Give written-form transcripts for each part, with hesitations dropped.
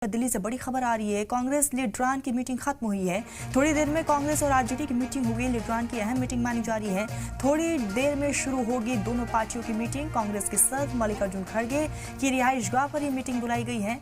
दिल्ली से बड़ी खबर आ रही है। कांग्रेस लीडरान की मीटिंग खत्म हुई है। थोड़ी देर में कांग्रेस और आरजेडी की मीटिंग होगी। लीडरान की अहम मीटिंग मानी जा रही है। थोड़ी देर में शुरू होगी दोनों पार्टियों की मीटिंग। कांग्रेस के सदस्य मल्लिकार्जुन खड़गे की रिहाइशगाह पर यह मीटिंग बुलाई गई है।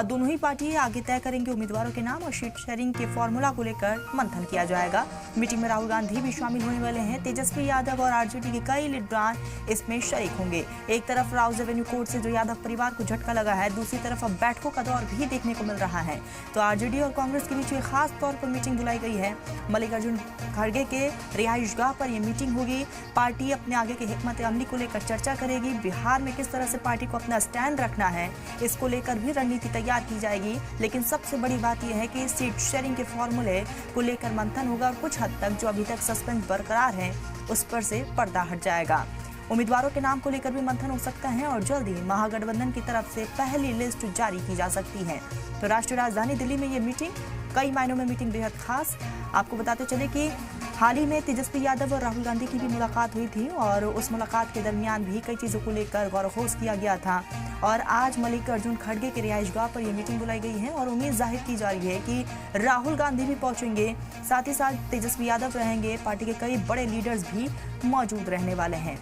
दोनों ही पार्टी आगे तय करेंगे उम्मीदवारों के नाम और सीट शेयरिंग के फॉर्मूला को लेकर मंथन किया जाएगा। मीटिंग में राहुल गांधी भी शामिल होने वाले हैं। तेजस्वी यादव और आरजेडी के कई लीडरान इसमें शरीक होंगे। एक तरफ राउज एवेन्यू कोर्ट से जो यादव परिवार को झटका लगा है, दूसरी तरफ अब बैठकों का दौर भी देखने को मिल रहा है। तो आरजेडी और कांग्रेस के बीच खास तौर पर मीटिंग बुलाई गई है। मल्लिकार्जुन खड़गे के रिहाइशगाह पर यह मीटिंग होगी। पार्टी अपने आगे की हिकमत अमली को लेकर चर्चा करेगी। बिहार में किस तरह से पार्टी को अपना स्टैंड रखना है, इसको लेकर भी रणनीति तैयार की जाएगी। लेकिन सबसे बड़ी बात यह है कि सीट शेयरिंग के फॉर्मूले को लेकर मंथन होगा और कुछ हद तक जो अभी तक सस्पेंस बरकरार है उस पर से पर्दा हट जाएगा। उम्मीदवारों के नाम को लेकर भी मंथन हो सकता है और जल्द ही महागठबंधन की तरफ से पहली लिस्ट जारी की जा सकती है। तो राष्ट्रीय राजधानी दिल्ली में ये मीटिंग कई मायनों में मीटिंग बेहद खास। आपको बताते चले कि हाल ही में तेजस्वी यादव और राहुल गांधी की भी मुलाकात हुई थी और उस मुलाकात के दरमियान भी कई चीजों को लेकर गौरखोज किया गया था। और आज मल्लिकार्जुन खड़गे के रिहाइशगाह पर यह मीटिंग बुलाई गई है और उम्मीद जाहिर की जा रही है कि राहुल गांधी भी पहुंचेंगे, साथ ही साथ तेजस्वी यादव रहेंगे। पार्टी के कई बड़े लीडर्स भी मौजूद रहने वाले हैं।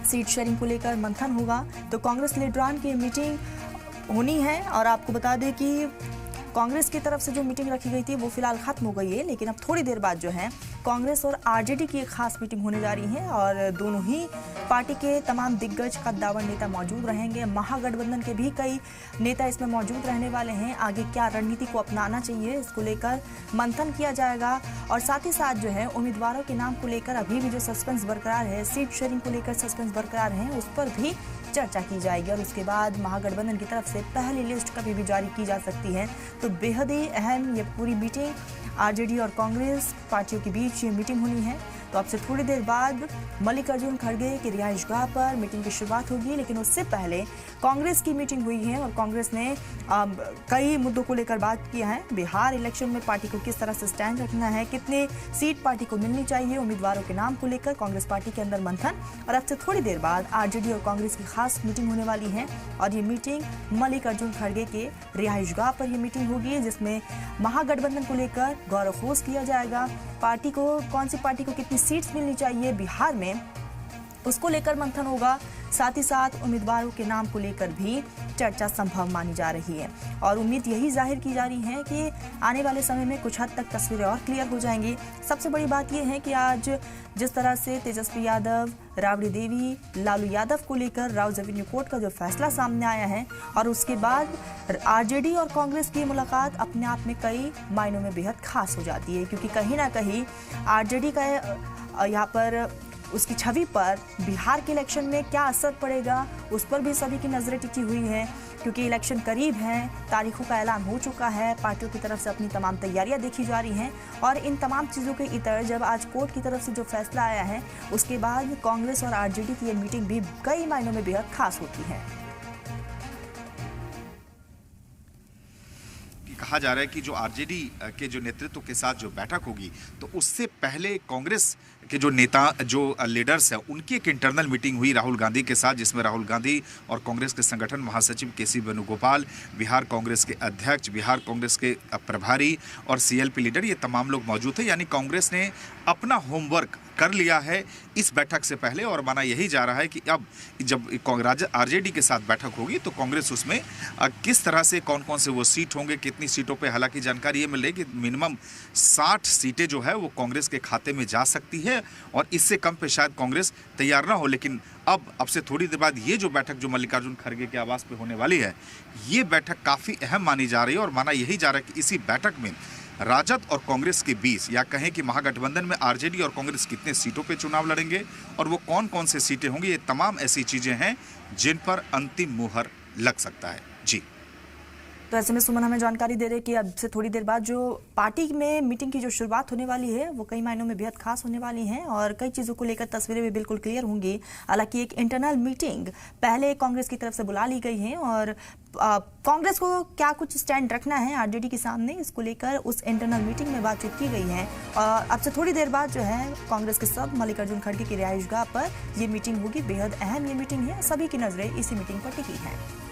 सीट शेयरिंग को लेकर मंथन होगा। तो कांग्रेस लीडरान की मीटिंग होनी है और आपको बता दें कि कांग्रेस की तरफ से जो मीटिंग रखी गई थी वो फिलहाल खत्म हो गई है, लेकिन अब थोड़ी देर बाद जो है कांग्रेस और आरजेडी की एक खास मीटिंग होने जा रही है और दोनों ही पार्टी के तमाम दिग्गज कद्दावर नेता मौजूद रहेंगे। महागठबंधन के भी कई नेता इसमें मौजूद रहने वाले हैं। आगे क्या रणनीति को अपनाना चाहिए इसको लेकर मंथन किया जाएगा और साथ ही साथ जो है उम्मीदवारों के नाम को लेकर अभी भी जो सस्पेंस बरकरार है, सीट शेयरिंग को लेकर सस्पेंस बरकरार है, उस पर भी चर्चा की जाएगी और उसके बाद महागठबंधन की तरफ से पहली लिस्ट कभी भी जारी की जा सकती है। तो बेहद ही अहम ये पूरी मीटिंग आरजेडी और कांग्रेस पार्टियों के बीच ये मीटिंग होनी है। तो अब से थोड़ी देर बाद मल्लिकार्जुन खड़गे की रिहाइशगाह पर मीटिंग की शुरुआत होगी, लेकिन उससे पहले कांग्रेस की मीटिंग हुई है और कांग्रेस ने कई मुद्दों को लेकर बात किया है। बिहार इलेक्शन में पार्टी को किस तरह से स्टैंड रखना है, कितने सीट पार्टी को मिलनी चाहिए, उम्मीदवारों के नाम को लेकर कांग्रेस पार्टी के अंदर मंथन। और अब से थोड़ी देर बाद आरजेडी और कांग्रेस की खास मीटिंग होने वाली है और ये मीटिंग मल्लिकार्जुन खड़गे के रिहाइशगाह पर यह मीटिंग होगी, जिसमें महागठबंधन को लेकर गौरखोज किया जाएगा। पार्टी को कौन सी पार्टी को कितनी सीट्स मिलनी चाहिए बिहार में, उसको लेकर मंथन होगा। साथ ही साथ उम्मीदवारों के नाम को लेकर भी चर्चा संभव मानी जा रही है और उम्मीद यही जाहिर की जा रही है कि आने वाले समय में कुछ हद तक तस्वीरें और क्लियर हो जाएंगी। सबसे बड़ी बात यह है कि आज जिस तरह से तेजस्वी यादव, राबड़ी देवी, लालू यादव को लेकर राउज एवेन्यू कोर्ट का जो फैसला सामने आया है और उसके बाद आरजेडी और कांग्रेस की मुलाकात अपने आप में कई मायनों में बेहद खास हो जाती है, क्योंकि कहीं ना कहीं आरजेडी का यहाँ पर उसकी छवि पर बिहार के इलेक्शन में क्या असर पड़ेगा उस पर भी सभी की नजरें टिकी हुई हैं, क्योंकि इलेक्शन करीब है, तारीखों का ऐलान हो चुका है, पार्टियों की तरफ से अपनी तमाम तैयारियां देखी जा रही हैं और इन तमाम चीज़ों के इतर जब आज कोर्ट की तरफ से जो फैसला आया है उसके बाद कांग्रेस और आरजेडी की ये मीटिंग भी कई मायनों में बेहद खास होती है। कहा जा रहा है कि जो आरजेडी के जो नेतृत्व के साथ जो बैठक होगी तो उससे पहले कांग्रेस के जो नेता, जो लीडर्स हैं, उनकी एक इंटरनल मीटिंग हुई राहुल गांधी के साथ, जिसमें राहुल गांधी और कांग्रेस के संगठन महासचिव केसी वेणुगोपाल, बिहार कांग्रेस के अध्यक्ष, बिहार कांग्रेस के प्रभारी और सीएलपी लीडर, ये तमाम लोग मौजूद थे। यानी कांग्रेस ने अपना होमवर्क कर लिया है इस बैठक से पहले और माना यही जा रहा है कि अब जब आरजेडी के साथ बैठक होगी तो कांग्रेस उसमें किस तरह से कौन कौन से वो सीट होंगे, कितनी सीटों पे, हालांकि जानकारी ये मिल रही है कि मिनिमम 60 सीटें जो है वो कांग्रेस के खाते में जा सकती है और इससे कम पे शायद कांग्रेस तैयार ना हो। लेकिन अब से थोड़ी देर बाद ये जो बैठक जो मल्लिकार्जुन खड़गे के आवास पे होने वाली है, ये बैठक काफ़ी अहम मानी जा रही है और माना यही जा रहा है कि इसी बैठक में राजद और कांग्रेस के बीच, या कहें कि महागठबंधन में आरजेडी और कांग्रेस कितने सीटों पे चुनाव लड़ेंगे और वो कौन कौन से सीटें होंगी, ये तमाम ऐसी चीज़ें हैं जिन पर अंतिम मुहर लग सकता है। जी, तो ऐसे में सुमन हमें जानकारी दे रहे कि अब से थोड़ी देर बाद जो पार्टी में मीटिंग की जो शुरुआत होने वाली है वो कई मायनों में बेहद खास होने वाली है और कई चीज़ों को लेकर तस्वीरें भी बिल्कुल क्लियर होंगी। हालांकि एक इंटरनल मीटिंग पहले कांग्रेस की तरफ से बुला ली गई है और कांग्रेस को क्या कुछ स्टैंड रखना है आरजेडी के सामने, इसको लेकर उस इंटरनल मीटिंग में बातचीत की गई है। और अब से थोड़ी देर बाद जो है कांग्रेस के सब मल्लिकार्जुन खड़गे की रिहाइशगाह पर ये मीटिंग होगी। बेहद अहम ये मीटिंग है, सभी की नजरें इसी मीटिंग पर टिकी है।